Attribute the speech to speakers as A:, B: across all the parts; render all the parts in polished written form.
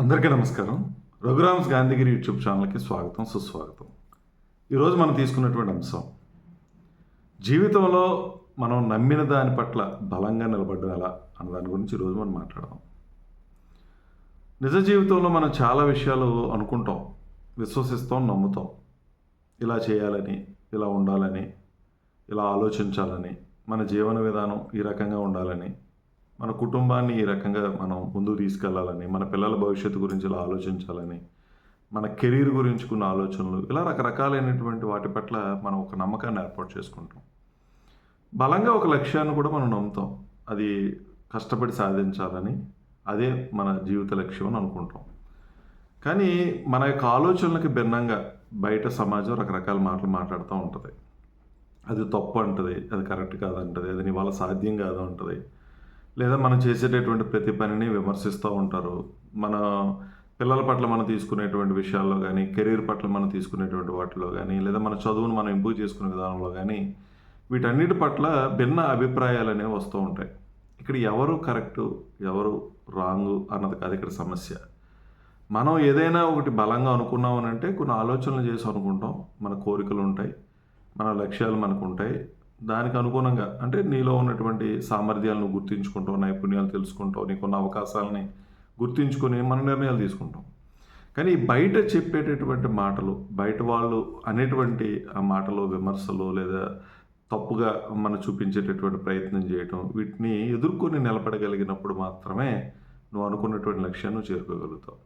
A: అందరికీ నమస్కారం. రఘురామ్స్ గాంధీగిరి యూట్యూబ్ ఛానల్కి స్వాగతం, సుస్వాగతం. ఈరోజు మనం తీసుకున్నటువంటి అంశం, జీవితంలో మనం నమ్మిన దాని పట్ల బలంగా నిలబడడం ఎలా అన్న దాని గురించి ఈరోజు మనం మాట్లాడదాం. నిజ జీవితంలో మనం చాలా విషయాలు అనుకుంటాం, విశ్వసిస్తాం, నమ్ముతాం. ఇలా చేయాలని, ఇలా ఉండాలని, ఇలా ఆలోచించాలని, మన జీవన విధానం ఈ రకంగా ఉండాలని, మన కుటుంబాన్ని ఈ రకంగా మనం ముందుకు తీసుకెళ్లాలని, మన పిల్లల భవిష్యత్తు గురించి ఇలా ఆలోచించాలని, మన కెరీర్ గురించి కొన్ని ఆలోచనలు, ఇలా రకరకాలైనటువంటి వాటి పట్ల మనం ఒక నమ్మకాన్ని ఏర్పాటు చేసుకుంటాం. బలంగా ఒక లక్ష్యాన్ని కూడా మనం నమ్ముతాం. అది కష్టపడి సాధించాలని, అదే మన జీవిత లక్ష్యం అని అనుకుంటాం. కానీ మన యొక్క ఆలోచనలకి భిన్నంగా బయట సమాజం రకరకాల మాటలు మాట్లాడుతూ ఉంటుంది. అది తప్పు అంటది, అది కరెక్ట్ కాదంటది, అది నీ వల్ల సాధ్యం కాదు అంటది. లేదా మనం చేసేటటువంటి ప్రతి పనిని విమర్శిస్తూ ఉంటారు. మన పిల్లల పట్ల మనం తీసుకునేటువంటి విషయాల్లో కానీ, కెరీర్ పట్ల మనం తీసుకునేటువంటి వాటిలో కానీ, లేదా మన చదువును మనం ఇంప్రూవ్ చేసుకునే విధానంలో కానీ, వీటన్నిటి పట్ల భిన్న అభిప్రాయాలు అనేవి వస్తూ ఉంటాయి. ఇక్కడ ఎవరు కరెక్టు, ఎవరు రాంగు అన్నది కాదు ఇక్కడ సమస్య. మనం ఏదైనా ఒకటి బలంగా అనుకున్నాం అని అంటే కొన్ని ఆలోచనలు చేసి అనుకుంటాం. మన కోరికలు ఉంటాయి, మన లక్ష్యాలు మనకు ఉంటాయి. దానికి అనుగుణంగా అంటే నీలో ఉన్నటువంటి సామర్థ్యాలను గుర్తించుకుంటావు, నైపుణ్యాలు తెలుసుకుంటావు, నీకున్న అవకాశాలని గుర్తించుకొని మన నిర్ణయాలు తీసుకుంటాం. కానీ బయట చెప్పేటటువంటి మాటలు, బయట వాళ్ళు అనేటువంటి ఆ మాటలు, విమర్శలు లేదా తప్పుగా మనం చూపించేటటువంటి ప్రయత్నం చేయటం, వీటిని ఎదుర్కొని నిలబడగలిగినప్పుడు మాత్రమే నువ్వు అనుకున్నటువంటి లక్ష్యాన్ని నువ్వు చేరుకోగలుగుతావు.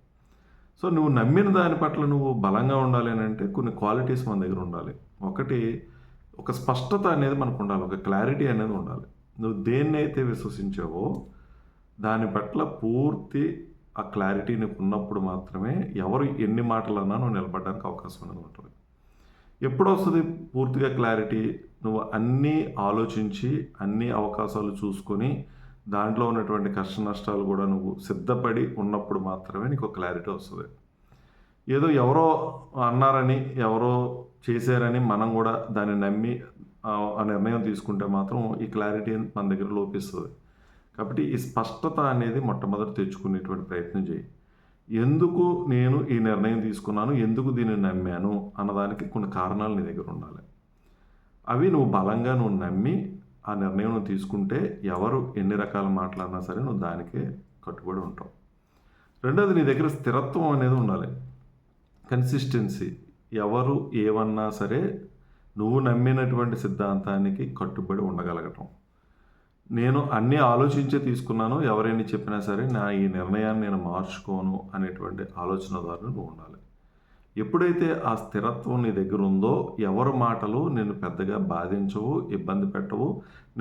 A: సో నువ్వు నమ్మిన దాని పట్ల నువ్వు బలంగా ఉండాలి అని అంటే కొన్ని క్వాలిటీస్ మన దగ్గర ఉండాలి. ఒకటి, ఒక స్పష్టత అనేది మనకు ఉండాలి, ఒక క్లారిటీ అనేది ఉండాలి. నువ్వు దేన్నైతే విశ్వసించావో దాని పట్ల పూర్తి ఆ క్లారిటీ నీకు ఉన్నప్పుడు మాత్రమే ఎవరు ఎన్ని మాటలన్నా నువ్వు నిలబడడానికి అవకాశం అనేది ఉంటుంది. ఎప్పుడు వస్తుంది పూర్తిగా క్లారిటీ? నువ్వు అన్నీ ఆలోచించి అన్ని అవకాశాలు చూసుకొని దాంట్లో ఉన్నటువంటి కష్ట నష్టాలు కూడా నువ్వు సిద్ధపడి ఉన్నప్పుడు మాత్రమే నీకు క్లారిటీ వస్తుంది. ఏదో ఎవరో అన్నారని, ఎవరో చేశారని మనం కూడా దాన్ని నమ్మి ఆ నిర్ణయం తీసుకుంటే మాత్రం ఈ క్లారిటీ మన దగ్గర లోపిస్తుంది. కాబట్టి ఈ స్పష్టత అనేది మొట్టమొదటి తెచ్చుకునేటువంటి ప్రయత్నం చేయి. ఎందుకు నేను ఈ నిర్ణయం తీసుకున్నాను, ఎందుకు దీన్ని నమ్మాను అన్నదానికి కొన్ని కారణాలు నీ దగ్గర ఉండాలి. అవి నువ్వు బలంగా నువ్వు నమ్మి ఆ నిర్ణయం నువ్వు తీసుకుంటే ఎవరు ఎన్ని రకాల మాట్లాడినా సరే నువ్వు దానికే కట్టుబడి ఉంటావు. రెండోది, నీ దగ్గర స్థిరత్వం అనేది ఉండాలి, కన్సిస్టెన్సీ. ఎవరు ఏమన్నా సరే నువ్వు నమ్మినటువంటి సిద్ధాంతానికి కట్టుబడి ఉండగలగటం. నేను అన్నీ ఆలోచించే తీసుకున్నాను, ఎవరైనా చెప్పినా సరే నా ఈ నిర్ణయాన్ని నేను మార్చుకోను అనేటువంటి ఆలోచన ద్వారా నువ్వు ఉండాలి. ఎప్పుడైతే ఆ స్థిరత్వం నీ దగ్గర ఉందో ఎవరి మాటలు నేను పెద్దగా బాధించవు, ఇబ్బంది పెట్టవు.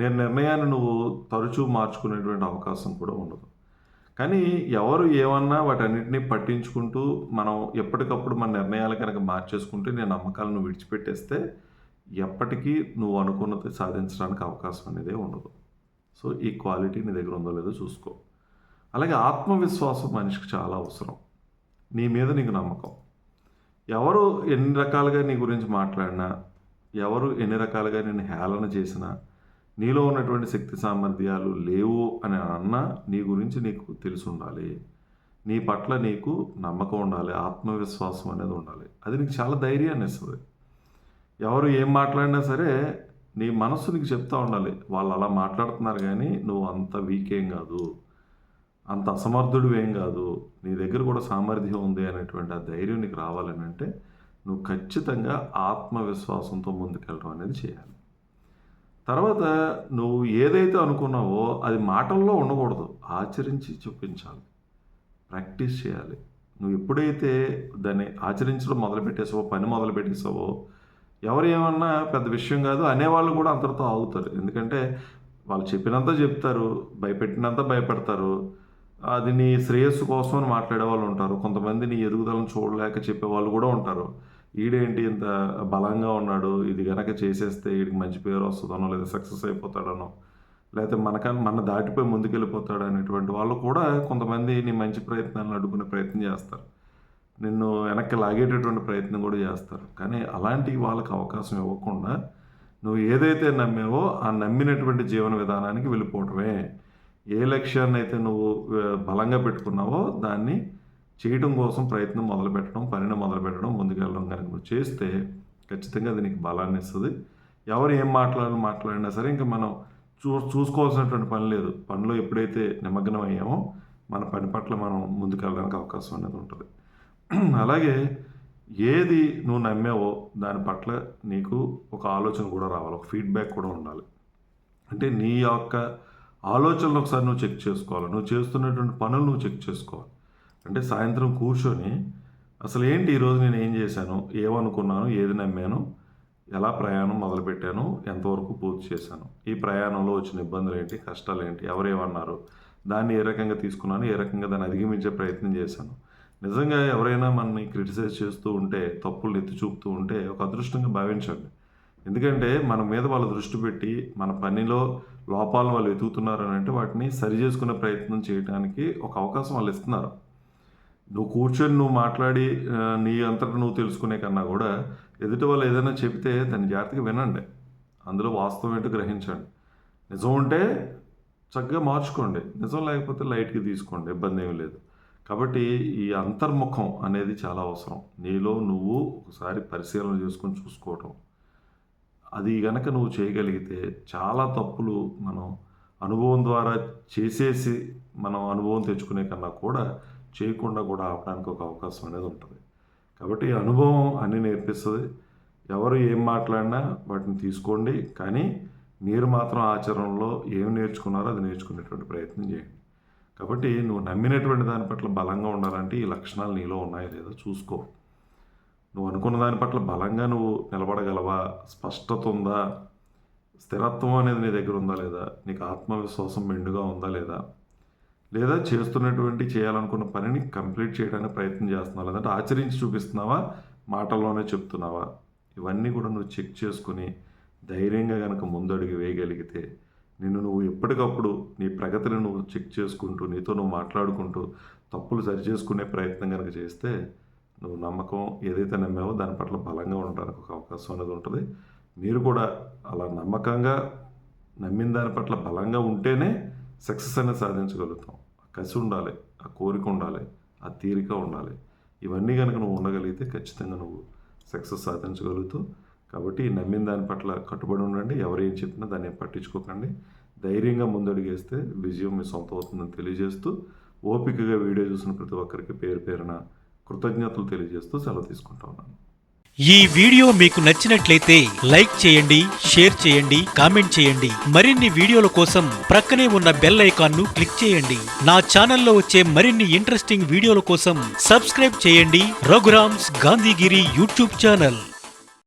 A: నేను నిర్ణయాన్ని నువ్వు తరచూ మార్చుకునేటువంటి అవకాశం కూడా ఉండదు. కానీ ఎవరు ఏమన్నా వాటన్నిటిని పట్టించుకుంటూ మనం ఎప్పటికప్పుడు మన నిర్ణయాలు కనుక మార్చేసుకుంటే నీ నమ్మకాలను విడిచిపెట్టేస్తే ఎప్పటికీ నువ్వు అనుకున్నది సాధించడానికి అవకాశం అనేది ఉండదు. సో ఈ క్వాలిటీ నీ దగ్గర ఉందో లేదో చూసుకో. అలాగే ఆత్మవిశ్వాసం మనిషికి చాలా అవసరం. నీ మీద నీకు నమ్మకం. ఎవరు ఎన్ని రకాలుగా నీ గురించి మాట్లాడినా, ఎవరు ఎన్ని రకాలుగా నేను హేళన చేసినా, నీలో ఉన్నటువంటి శక్తి సామర్థ్యాలు లేవు అని అన్నా నీ గురించి నీకు తెలిసి ఉండాలి. నీ పట్ల నీకు నమ్మకం ఉండాలి, ఆత్మవిశ్వాసం అనేది ఉండాలి. అది నీకు చాలా ధైర్యాన్ని ఇస్తుంది. ఎవరు ఏం మాట్లాడినా సరే నీ మనస్సు నీకు చెప్తూ ఉండాలి, వాళ్ళు అలా మాట్లాడుతున్నారు కానీ నువ్వు అంత వీక్ ఏం కాదు, అంత అసమర్థుడు ఏం కాదు, నీ దగ్గర కూడా సామర్థ్యం ఉంది అనేటువంటి ఆ ధైర్యం నీకు రావాలని అంటే నువ్వు ఖచ్చితంగా ఆత్మవిశ్వాసంతో ముందుకెళ్ళడం అనేది చేయాలి. తర్వాత నువ్వు ఏదైతే అనుకున్నావో అది మాటల్లో ఉండకూడదు, ఆచరించి చూపించాలి, ప్రాక్టీస్ చేయాలి. నువ్వు ఎప్పుడైతే దాన్ని ఆచరించడం మొదలుపెట్టేసావో, పని మొదలుపెట్టేసావో, ఎవరు ఏమన్నా పెద్ద విషయం కాదు అనేవాళ్ళు కూడా అంతటితో ఆగుతారు. ఎందుకంటే వాళ్ళు చెప్పినంత చెప్తారు, భయపెట్టినంత భయపెడతారు. అది నీ శ్రేయస్సు కోసం అని మాట్లాడే వాళ్ళు ఉంటారు. కొంతమంది నీ ఎదుగుదలను చూడలేక చెప్పేవాళ్ళు కూడా ఉంటారు. ఈడేంటి ఇంత బలంగా ఉన్నాడు, ఇది గనక చేసేస్తే వీడికి మంచి పేరు వస్తుందనో, లేదా సక్సెస్ అయిపోతాడనో, లేకపోతే మన దాటిపోయి ముందుకెళ్ళిపోతాడు అనేటువంటి వాళ్ళు కూడా కొంతమంది నీ మంచి ప్రయత్నాలను అడ్డుకునే ప్రయత్నం చేస్తారు. నిన్ను వెనక్కి లాగేటటువంటి ప్రయత్నం కూడా చేస్తారు. కానీ అలాంటి వాళ్ళకి అవకాశం ఇవ్వకుండా నువ్వు ఏదైతే నమ్మావో ఆ నమ్మినటువంటి జీవన విధానానికి వెళ్ళిపోవటమే. ఏ లక్ష్యాన్ని అయితే నువ్వు బలంగా పెట్టుకున్నావో దాన్ని చేయటం కోసం ప్రయత్నం మొదలుపెట్టడం, పనిని మొదలుపెట్టడం, ముందుకెళ్ళడం కనుక నువ్వు చేస్తే ఖచ్చితంగా అది నీకు బలాన్ని ఇస్తుంది. ఎవరు ఏం మాట్లాడినా సరే ఇంకా మనం చూసుకోవాల్సినటువంటి పని లేదు. పనిలో ఎప్పుడైతే నిమగ్నం అయ్యామో మన పని పట్ల మనం ముందుకెళ్ళడానికి అవకాశం అనేది ఉంటుంది. అలాగే ఏది నువ్వు నమ్మావో దాని పట్ల నీకు ఒక ఆలోచన కూడా రావాలి, ఒక ఫీడ్బ్యాక్ కూడా ఉండాలి. అంటే నీ యొక్క ఆలోచనలు ఒకసారి నువ్వు చెక్ చేసుకోవాలి, నువ్వు చేస్తున్నటువంటి పనులు నువ్వు చెక్ చేసుకోవాలి. అంటే సాయంత్రం కూర్చొని అసలు ఏంటి ఈరోజు నేను ఏం చేశాను, ఏమనుకున్నాను, ఏది నమ్మాను, ఎలా ప్రయాణం మొదలుపెట్టాను, ఎంతవరకు పూర్తి చేశాను, ఈ ప్రయాణంలో వచ్చిన ఇబ్బందులు ఏంటి, కష్టాలు ఏంటి, ఎవరేమన్నారు, దాన్ని ఏ రకంగా తీసుకున్నాను, ఏ రకంగా దాన్ని అధిగమించే ప్రయత్నం చేశాను. నిజంగా ఎవరైనా మనని క్రిటిసైజ్ చేస్తూ ఉంటే, తప్పులు ఎత్తి చూపుతూ ఉంటే ఒక అదృష్టంగా భావించండి. ఎందుకంటే మన మీద వాళ్ళు దృష్టి పెట్టి మన పనిలో లోపాలను వాళ్ళు వెతుకుతున్నారని అంటే వాటిని సరి చేసుకునే ప్రయత్నం చేయడానికి ఒక అవకాశం వాళ్ళు ఇస్తున్నారు. నువ్వు కూర్చొని నువ్వు మాట్లాడి నీ అంతటా నువ్వు తెలుసుకునే కన్నా కూడా ఎదుటి వాళ్ళు ఏదైనా చెబితే దాన్ని జాగ్రత్తగా వినండి, అందులో వాస్తవం ఏంటో గ్రహించండి. నిజం ఉంటే చక్కగా మార్చుకోండి, నిజం లేకపోతే లైట్గా తీసుకోండి, ఇబ్బంది ఏమీ లేదు. కాబట్టి ఈ అంతర్ముఖం అనేది చాలా అవసరం. నీలో నువ్వు ఒకసారి పరిశీలన చేసుకొని చూసుకోవటం, అది గనక నువ్వు చేయగలిగితే చాలా తప్పులు మనం అనుభవం ద్వారా చేసేసి మనం అనుభవం తెచ్చుకునే కన్నా కూడా చేయకుండా కూడా ఆపడానికి ఒక అవకాశం అనేది ఉంటుంది. కాబట్టి అనుభవం అన్నీ నేర్పిస్తుంది. ఎవరు ఏం మాట్లాడినా వాటిని తీసుకోండి, కానీ మీరు మాత్రం ఆచరణలో ఏం నేర్చుకున్నారో అది నేర్చుకునేటువంటి ప్రయత్నం చేయండి. కాబట్టి నువ్వు నమ్మినటువంటి దాని పట్ల బలంగా ఉండాలంటే ఈ లక్షణాలు నీలో ఉన్నాయో లేదో చూసుకో. నువ్వు అనుకున్న దాని పట్ల బలంగా నువ్వు నిలబడగలవా, స్పష్టత ఉందా, స్థిరత్వం అనేది నీ దగ్గర ఉందా లేదా, నీకు ఆత్మవిశ్వాసం మెండుగా ఉందా లేదా, లేదా చేయాలనుకున్న పనిని కంప్లీట్ చేయడానికి ప్రయత్నం చేస్తున్నావా, లేదంటే ఆచరించి చూపిస్తున్నావా, మాటల్లోనే చెప్తున్నావా, ఇవన్నీ కూడా నువ్వు చెక్ చేసుకుని ధైర్యంగా కనుక ముందడుగు వేయగలిగితే నువ్వు ఎప్పటికప్పుడు నీ ప్రగతిని నువ్వు చెక్ చేసుకుంటూ నీతో నువ్వు మాట్లాడుకుంటూ తప్పులు సరిచేసుకునే ప్రయత్నం కనుక చేస్తే నువ్వు నమ్మకం ఏదైతే నమ్మావో దాని పట్ల బలంగా ఉండడానికి ఒక అవకాశం అనేది ఉంటుంది. మీరు కూడా అలా నమ్మకంగా నమ్మిన దాని పట్ల బలంగా ఉంటేనే సక్సెస్ అనేది సాధించగలుగుతాం. ఆ కసి ఉండాలి, ఆ కోరిక ఉండాలి, ఆ తీరిక ఉండాలి. ఇవన్నీ కనుక నువ్వు ఉండగలిగితే ఖచ్చితంగా నువ్వు సక్సెస్ సాధించగలుగుతావు. కాబట్టి నమ్మిన దాని పట్ల కట్టుబడి ఉండండి. ఎవరు ఏం చెప్పినా దాన్ని పట్టించుకోకండి. ధైర్యంగా ముందడుగేస్తే విజయం మీ సొంతం అవుతుందని తెలియజేస్తూ, ఓపికగా వీడియో చూసిన ప్రతి ఒక్కరికి పేరు పేరున కృతజ్ఞతలు తెలియజేస్తూ సెలవు తీసుకుంటా ఉన్నాను.
B: ఈ వీడియో మీకు నచ్చినట్లయితే లైక్ చేయండి, షేర్ చేయండి, కామెంట్ చేయండి. మరిన్ని వీడియోల కోసం ప్రక్కనే ఉన్న బెల్ ఐకాన్ ను క్లిక్ చేయండి. నా ఛానల్లో వచ్చే మరిన్ని ఇంట్రెస్టింగ్ వీడియోల కోసం సబ్స్క్రైబ్ చేయండి రఘురామ్స్ గాంధీగిరి యూట్యూబ్ ఛానల్.